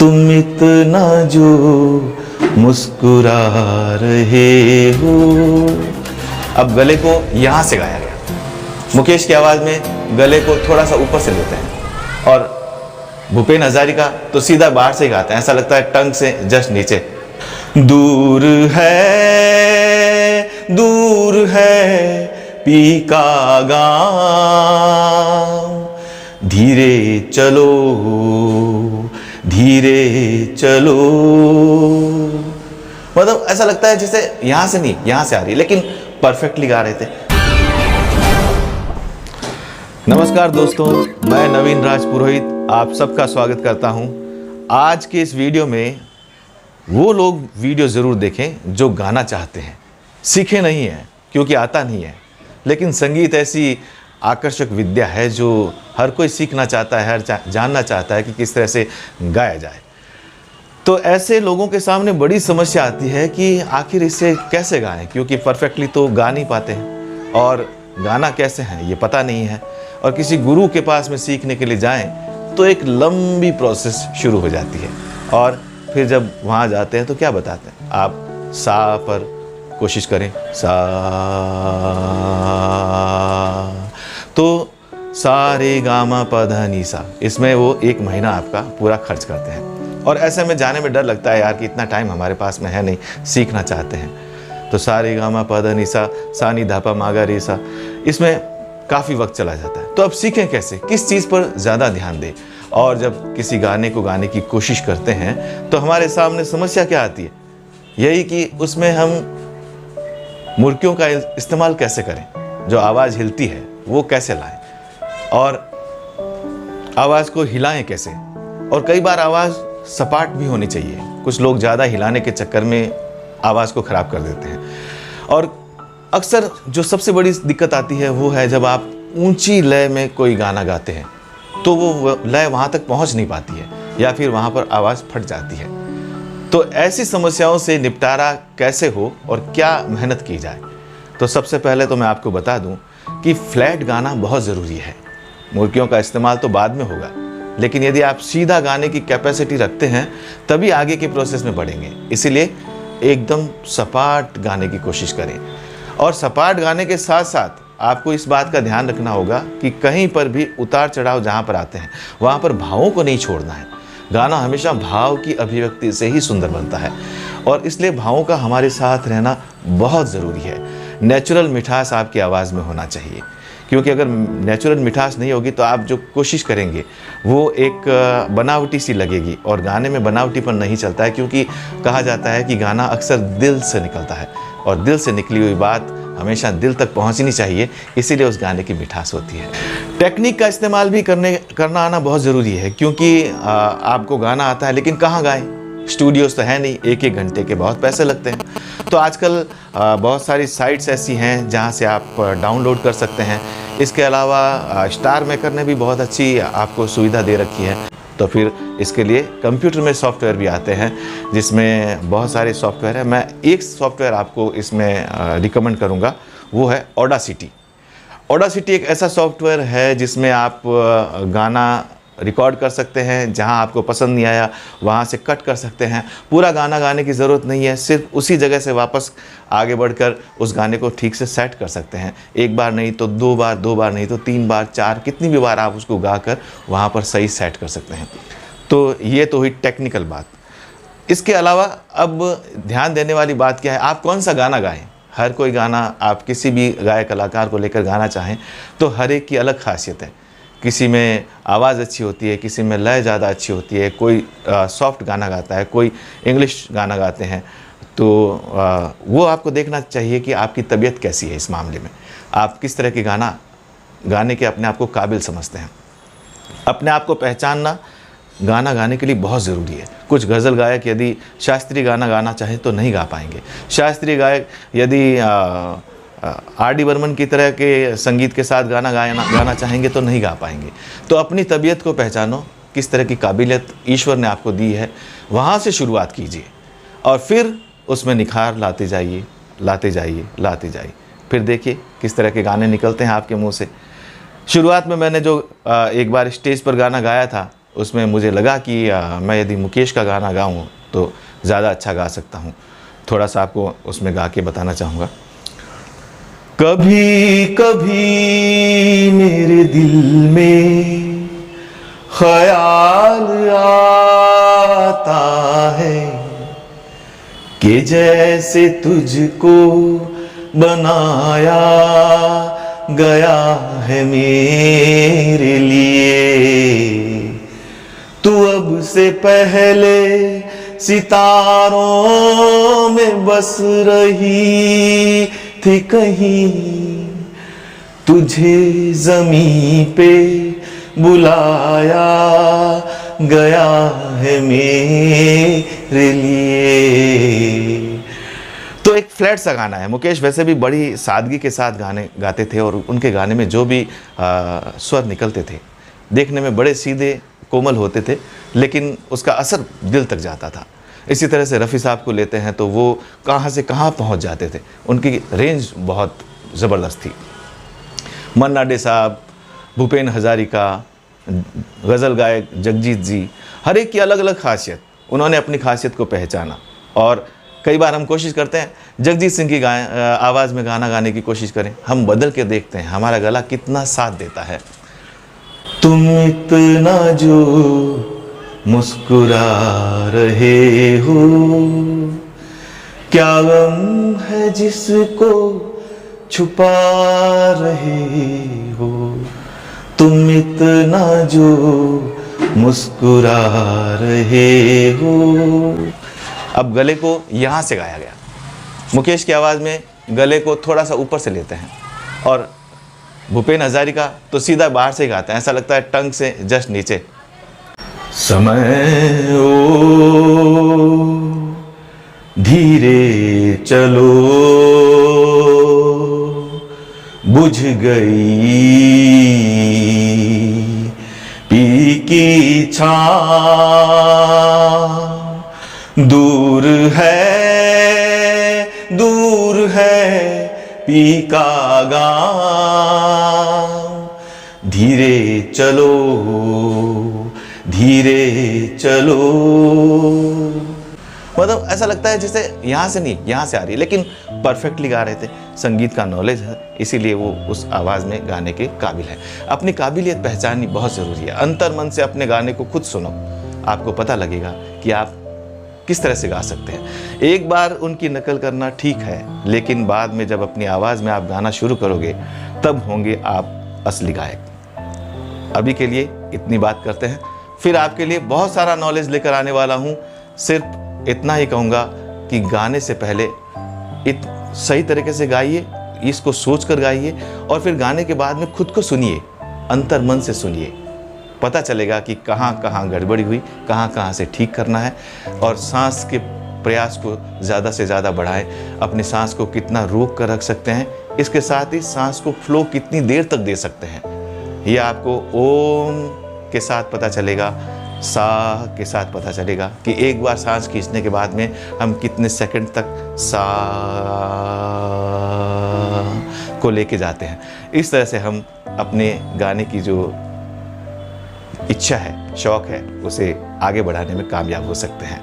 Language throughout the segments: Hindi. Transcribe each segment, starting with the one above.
तुम इतना जो मुस्कुरा रहे हो। अब गले को यहाँ से गाया गया। मुकेश की आवाज़ में गले को थोड़ा सा ऊपर से लेते हैं और भूपेन हजारिका तो सीधा बाहर से ही गाते हैं, ऐसा लगता है टंग से जस्ट नीचे। दूर है पी का गाँव, धीरे चलो। मतलब ऐसा लगता है जैसे यहां से नहीं, यहां से आ रही है, लेकिन परफेक्टली गा रहे थे। नमस्कार दोस्तों, मैं नवीन राज पुरोहित आप सबका स्वागत करता हूं। आज के इस वीडियो में वो लोग वीडियो ज़रूर देखें जो गाना चाहते हैं, सीखे नहीं हैं क्योंकि आता नहीं है, लेकिन संगीत ऐसी आकर्षक विद्या है जो हर कोई सीखना चाहता है, हर जानना चाहता है कि किस तरह से गाया जाए। तो ऐसे लोगों के सामने बड़ी समस्या आती है कि आखिर इसे कैसे गाएं, क्योंकि परफेक्टली तो गा नहीं पाते हैं और गाना कैसे है ये पता नहीं है। और किसी गुरु के पास में सीखने के लिए जाएं तो एक लंबी प्रोसेस शुरू हो जाती है और फिर जब वहाँ जाते हैं तो क्या बताते हैं, आप सा पर कोशिश करें, सा, तो सा रे गा मा पा धा नी सा, इसमें वो 1 महीना आपका पूरा खर्च करते हैं। और ऐसे में जाने में डर लगता है यार कि इतना टाइम हमारे पास में है नहीं, सीखना चाहते हैं। तो सा रे गा मा पा धा नी सा नी धा पा मा गा रे सा, इसमें काफ़ी वक्त चला जाता है। तो अब सीखें कैसे, किस चीज़ पर ज़्यादा ध्यान दें। और जब किसी गाने को गाने की कोशिश करते हैं तो हमारे सामने समस्या क्या आती है, यही कि उसमें हम मुर्कियों का इस्तेमाल कैसे करें, जो आवाज़ हिलती है वो कैसे लाएं और आवाज़ को हिलाएं कैसे। और कई बार आवाज़ सपाट भी होनी चाहिए, कुछ लोग ज़्यादा हिलाने के चक्कर में आवाज़ को ख़राब कर देते हैं। और अक्सर जो सबसे बड़ी दिक्कत आती है वो है जब आप ऊंची लय में कोई गाना गाते हैं तो वो लय वहाँ तक पहुँच नहीं पाती है या फिर वहाँ पर आवाज़ फट जाती है। तो ऐसी समस्याओं से निपटारा कैसे हो और क्या मेहनत की जाए। तो सबसे पहले तो मैं आपको बता दूं कि फ्लैट गाना बहुत ज़रूरी है। मुर्कियों का इस्तेमाल तो बाद में होगा, लेकिन यदि आप सीधा गाने की कैपेसिटी रखते हैं तभी आगे के प्रोसेस में बढ़ेंगे। इसीलिए एकदम सपाट गाने की कोशिश करें। और सपाट गाने के साथ साथ आपको इस बात का ध्यान रखना होगा कि कहीं पर भी उतार चढ़ाव जहाँ पर आते हैं वहाँ पर भावों को नहीं छोड़ना है। गाना हमेशा भाव की अभिव्यक्ति से ही सुंदर बनता है और इसलिए भावों का हमारे साथ रहना बहुत ज़रूरी है। नेचुरल मिठास आपकी आवाज़ में होना चाहिए, क्योंकि अगर नेचुरल मिठास नहीं होगी तो आप जो कोशिश करेंगे वो एक बनावटी सी लगेगी और गाने में बनावटीपन नहीं चलता है, क्योंकि कहा जाता है कि गाना अक्सर दिल से निकलता है और दिल से निकली हुई बात हमेशा दिल तक पहुंचनी चाहिए, इसीलिए उस गाने की मिठास होती है। टेक्निक का इस्तेमाल भी करना आना बहुत ज़रूरी है, क्योंकि आपको गाना आता है लेकिन कहाँ गाएं, स्टूडियोज़ तो है नहीं, 1-1 घंटे के बहुत पैसे लगते हैं। तो आजकल बहुत सारी साइट्स ऐसी हैं जहाँ से आप डाउनलोड कर सकते हैं। इसके अलावा स्टार मेकर ने भी बहुत अच्छी आपको सुविधा दे रखी है। तो फिर इसके लिए कंप्यूटर में सॉफ्टवेयर भी आते हैं जिसमें बहुत सारे सॉफ्टवेयर हैं। मैं एक सॉफ्टवेयर आपको इसमें रिकमेंड करूँगा, वो है ऑडासिटी। ऑडासिटी एक ऐसा सॉफ्टवेयर है जिसमें आप गाना रिकॉर्ड कर सकते हैं, जहां आपको पसंद नहीं आया वहां से कट कर सकते हैं। पूरा गाना गाने की ज़रूरत नहीं है, सिर्फ उसी जगह से वापस आगे बढ़कर उस गाने को ठीक से सेट कर सकते हैं। 1 बार नहीं तो 2 बार, 2 बार नहीं तो 3 बार, 4, कितनी भी बार आप उसको गाकर वहां पर सही सेट कर सकते हैं। तो ये तो हुई टेक्निकल बात। इसके अलावा अब ध्यान देने वाली बात क्या है, आप कौन सा गाना गाएं। हर कोई गाना आप किसी भी गायक कलाकार को लेकर गाना चाहें तो हर एक की अलग खासियत है। किसी में आवाज़ अच्छी होती है, किसी में लय ज़्यादा अच्छी होती है, कोई सॉफ्ट गाना गाता है, कोई इंग्लिश गाना गाते हैं। तो वो आपको देखना चाहिए कि आपकी तबीयत कैसी है। इस मामले में आप किस तरह के गाना गाने के अपने आप को काबिल समझते हैं। अपने आप को पहचानना गाना गाने के लिए बहुत ज़रूरी है। कुछ गज़ल गायक यदि शास्त्रीय गाना गाना चाहें तो नहीं गा पाएंगे। शास्त्रीय गायक यदि R.D. बर्मन की तरह के संगीत के साथ गाना चाहेंगे तो नहीं गा पाएंगे। तो अपनी तबीयत को पहचानो, किस तरह की काबिलियत ईश्वर ने आपको दी है, वहाँ से शुरुआत कीजिए और फिर उसमें निखार लाते जाइए, लाते जाइए, लाते जाइए। फिर देखिए किस तरह के गाने निकलते हैं आपके मुंह से। शुरुआत में मैंने जो एक बार स्टेज पर गाना गाया था उसमें मुझे लगा कि मैं यदि मुकेश का गाना गाऊं तो ज़्यादा अच्छा गा सकता हूं। थोड़ा सा आपको उसमें गा के बताना चाहूँगा। कभी कभी मेरे दिल में ख्याल आता है कि जैसे तुझको बनाया गया है मेरे लिए। तू अब से पहले सितारों में बस रही थी कहीं, तुझे ज़मीं पे बुलाया गया है मेरे लिए। तो एक फ्लैट सा गाना है। मुकेश वैसे भी बड़ी सादगी के साथ गाने गाते थे और उनके गाने में जो भी स्वर निकलते थे देखने में बड़े सीधे कोमल होते थे, लेकिन उसका असर दिल तक जाता था। इसी तरह से रफ़ी साहब को लेते हैं तो वो कहाँ से कहाँ पहुँच जाते थे, उनकी रेंज बहुत ज़बरदस्त थी। मन्ना डे साहब, भूपेन हज़ारिका, गज़ल गायक जगजीत जी, हर एक की अलग अलग खासियत, उन्होंने अपनी खासियत को पहचाना। और कई बार हम कोशिश करते हैं जगजीत सिंह की आवाज़ में गाना गाने की कोशिश करें, हम बदल के देखते हैं हमारा गला कितना साथ देता है। तुम इतना जो मुस्कुरा रहे हो, क्या गम है जिसको छुपा रहे हो। तुम इतना जो मुस्कुरा रहे हो। अब गले को यहाँ से गाया गया। मुकेश की आवाज़ में गले को थोड़ा सा ऊपर से लेते हैं और भूपेन हज़ारिका तो सीधा बाहर से गाते हैं, ऐसा लगता है टंग से जस्ट नीचे। समय ओ धीरे चलो, बुझ गई पी की छाँव, दूर है पी का गाँव। धीरे चलो मतलब ऐसा लगता है जैसे यहाँ से नहीं यहाँ से आ रही है, लेकिन परफेक्टली गा रहे थे। संगीत का नॉलेज है, इसीलिए वो उस आवाज़ में गाने के काबिल है। अपनी काबिलियत पहचाननी बहुत ज़रूरी है। अंतर मन से अपने गाने को खुद सुनो, आपको पता लगेगा कि आप किस तरह से गा सकते हैं। एक बार उनकी नकल करना ठीक है, लेकिन बाद में जब अपनी आवाज़ में आप गाना शुरू करोगे तब होंगे आप असली गायक। अभी के लिए इतनी बात करते हैं, फिर आपके लिए बहुत सारा नॉलेज लेकर आने वाला हूँ। सिर्फ इतना ही कहूँगा कि गाने से पहले सही तरीके से गाइए, इसको सोच कर गाइए और फिर गाने के बाद में खुद को सुनिए, अंतर मन से सुनिए। पता चलेगा कि कहाँ कहाँ गड़बड़ी हुई, कहाँ कहाँ से ठीक करना है। और सांस के प्रयास को ज़्यादा से ज़्यादा बढ़ाएं। अपनी सांस को कितना रोक कर रख सकते हैं, इसके साथ ही सांस को फ्लो कितनी देर तक दे सकते हैं, ये आपको ओम के साथ पता चलेगा, सा के साथ पता चलेगा कि एक बार सांस खींचने के बाद में हम कितने सेकंड तक सा को लेके जाते हैं। इस तरह से हम अपने गाने की जो इच्छा है, शौक है, उसे आगे बढ़ाने में कामयाब हो सकते हैं।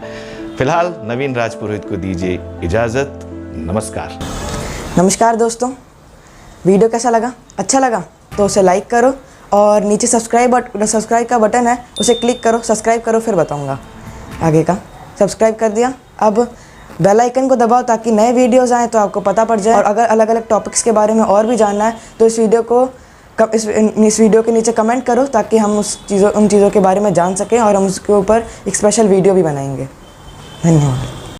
फिलहाल नवीन राजपुरोहित को दीजिए इजाज़त। नमस्कार दोस्तों, वीडियो कैसा लगा? अच्छा लगा तो उसे लाइक करो और नीचे सब्सक्राइब का बटन है, उसे क्लिक करो, सब्सक्राइब करो, फिर बताऊंगा आगे का। सब्सक्राइब कर दिया, अब बेल आइकन को दबाओ ताकि नए वीडियोस आएँ तो आपको पता पड़ जाए। और अगर अलग अलग टॉपिक्स के बारे में और भी जानना है तो इस वीडियो के नीचे कमेंट करो ताकि हम उन चीज़ों के बारे में जान सकें और हम उसके ऊपर एक स्पेशल वीडियो भी बनाएंगे। धन्यवाद।